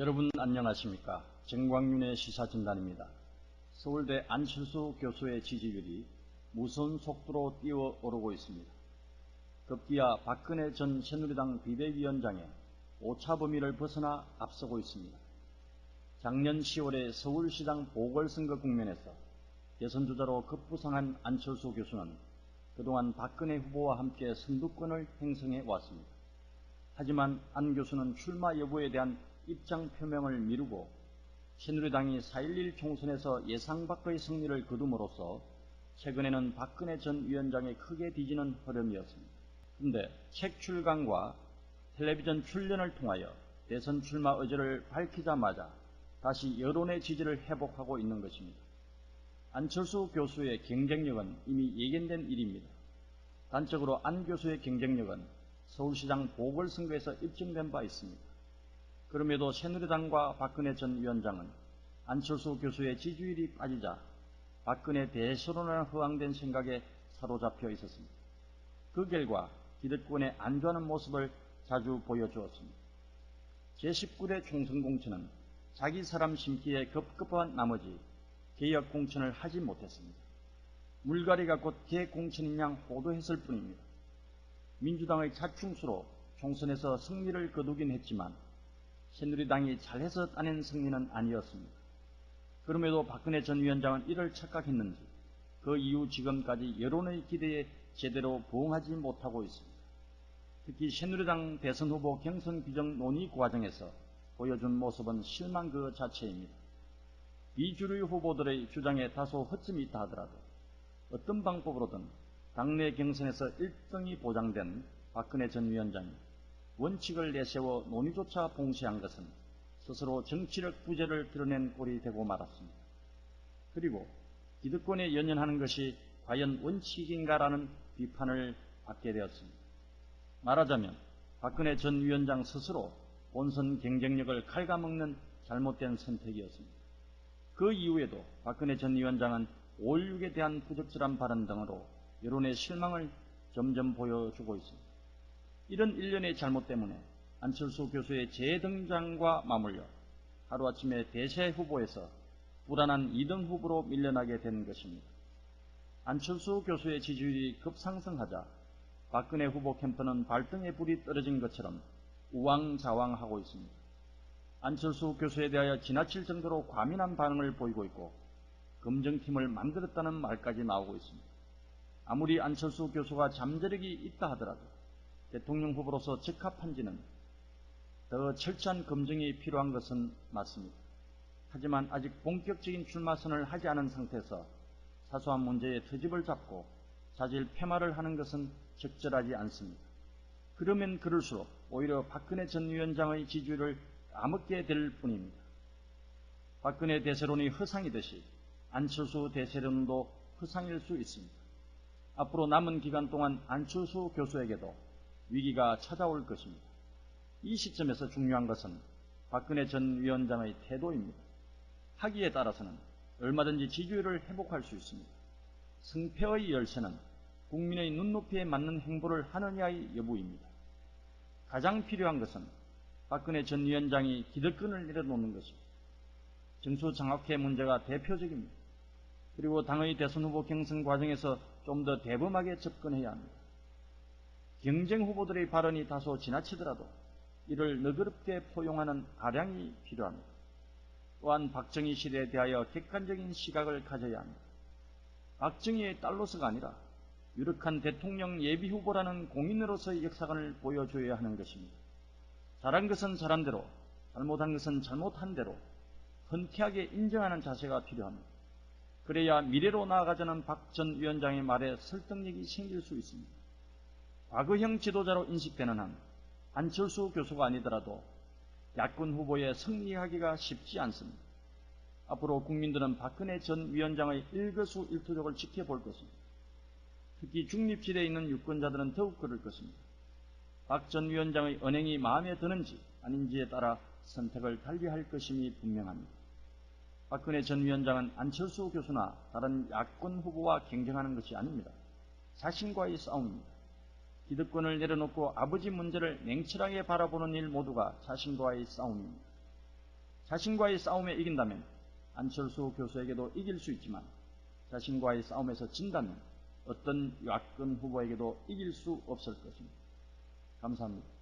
여러분 안녕하십니까? 정광윤의 시사진단입니다. 서울대 안철수 교수의 지지율이 무서운 속도로 뛰어오르고 있습니다. 급기야 박근혜 전 새누리당 비대위원장의 오차 범위를 벗어나 앞서고 있습니다. 작년 10월의 서울시장 보궐선거 국면에서 대선주자로 급부상한 안철수 교수는 그동안 박근혜 후보와 함께 선두권을 행성해 왔습니다. 하지만 안 교수는 출마 여부에 대한 입장 표명을 미루고 새누리당이 4.11 총선에서 예상 밖의 승리를 거둠으로써 최근에는 박근혜 전 위원장에 크게 뒤지는 흐름이었습니다. 그런데 책 출간과 텔레비전 출연을 통하여 대선 출마 의지를 밝히자마자 다시 여론의 지지를 회복하고 있는 것입니다. 안철수 교수의 경쟁력은 이미 예견된 일입니다. 단적으로 안 교수의 경쟁력은 서울시장 보궐선거에서 입증된 바 있습니다. 그럼에도 새누리당과 박근혜 전 위원장은 안철수 교수의 지지율이 빠지자 박근혜 대세론을 허황된 생각에 사로잡혀 있었습니다. 그 결과 기득권에 안주하는 모습을 자주 보여주었습니다. 제19대 총선 공천은 자기 사람 심기에 급급한 나머지 개혁 공천을 하지 못했습니다. 물갈이가 곧 개혁 공천인 양 호도했을 뿐입니다. 민주당의 자충수로 총선에서 승리를 거두긴 했지만 새누리당이 잘해서 따낸 승리는 아니었습니다. 그럼에도 박근혜 전 위원장은 이를 착각했는지 그 이후 지금까지 여론의 기대에 제대로 부응하지 못하고 있습니다. 특히 새누리당 대선 후보 경선 규정 논의 과정에서 보여준 모습은 실망 그 자체입니다. 비주류 후보들의 주장에 다소 허점이 있다 하더라도 어떤 방법으로든 당내 경선에서 1등이 보장된 박근혜 전 위원장이 원칙을 내세워 논의조차 봉쇄한 것은 스스로 정치력 부재를 드러낸 꼴이 되고 말았습니다. 그리고 기득권에 연연하는 것이 과연 원칙인가라는 비판을 받게 되었습니다. 말하자면 박근혜 전 위원장 스스로 본선 경쟁력을 갉아먹는 잘못된 선택이었습니다. 그 이후에도 박근혜 전 위원장은 5.16에 대한 부적절한 발언 등으로 여론의 실망을 점점 보여주고 있습니다. 이런 일련의 잘못 때문에 안철수 교수의 재등장과 맞물려 하루아침에 대세 후보에서 불안한 2등 후보로 밀려나게 된 것입니다. 안철수 교수의 지지율이 급상승하자 박근혜 후보 캠프는 발등에 불이 떨어진 것처럼 우왕좌왕하고 있습니다. 안철수 교수에 대하여 지나칠 정도로 과민한 반응을 보이고 있고 검증팀을 만들었다는 말까지 나오고 있습니다. 아무리 안철수 교수가 잠재력이 있다 하더라도 대통령 후보로서 적합한지는 더 철저한 검증이 필요한 것은 맞습니다. 하지만 아직 본격적인 출마선을 하지 않은 상태에서 사소한 문제에 트집을 잡고 자질 폐마를 하는 것은 적절하지 않습니다. 그러면 그럴수록 오히려 박근혜 전 위원장의 지지율을 까먹게 될 뿐입니다. 박근혜 대세론이 허상이듯이 안철수 대세론도 허상일 수 있습니다. 앞으로 남은 기간 동안 안철수 교수에게도 위기가 찾아올 것입니다. 이 시점에서 중요한 것은 박근혜 전 위원장의 태도입니다. 하기에 따라서는 얼마든지 지지율을 회복할 수 있습니다. 승패의 열쇠는 국민의 눈높이에 맞는 행보를 하느냐의 여부입니다. 가장 필요한 것은 박근혜 전 위원장이 기득권을 내려놓는 것입니다. 정수장학회 문제가 대표적입니다. 그리고 당의 대선 후보 경선 과정에서 좀 더 대범하게 접근해야 합니다. 경쟁 후보들의 발언이 다소 지나치더라도 이를 너그럽게 포용하는 아량이 필요합니다. 또한 박정희 시대에 대하여 객관적인 시각을 가져야 합니다. 박정희의 딸로서가 아니라 유력한 대통령 예비후보라는 공인으로서의 역사관을 보여줘야 하는 것입니다. 잘한 것은 잘한 대로, 잘못한 것은 잘못한 대로 흔쾌하게 인정하는 자세가 필요합니다. 그래야 미래로 나아가자는 박 전 위원장의 말에 설득력이 생길 수 있습니다. 과거형 지도자로 인식되는 한 안철수 교수가 아니더라도 야권 후보에 승리하기가 쉽지 않습니다. 앞으로 국민들은 박근혜 전 위원장의 일거수일투족을 지켜볼 것입니다. 특히 중립지대에 있는 유권자들은 더욱 그럴 것입니다. 박 전 위원장의 언행이 마음에 드는지 아닌지에 따라 선택을 달리할 것임이 분명합니다. 박근혜 전 위원장은 안철수 교수나 다른 야권 후보와 경쟁하는 것이 아닙니다. 자신과의 싸움입니다. 기득권을 내려놓고 아버지 문제를 냉철하게 바라보는 일 모두가 자신과의 싸움입니다. 자신과의 싸움에 이긴다면 안철수 교수에게도 이길 수 있지만 자신과의 싸움에서 진다면 어떤 유학권 후보에게도 이길 수 없을 것입니다. 감사합니다.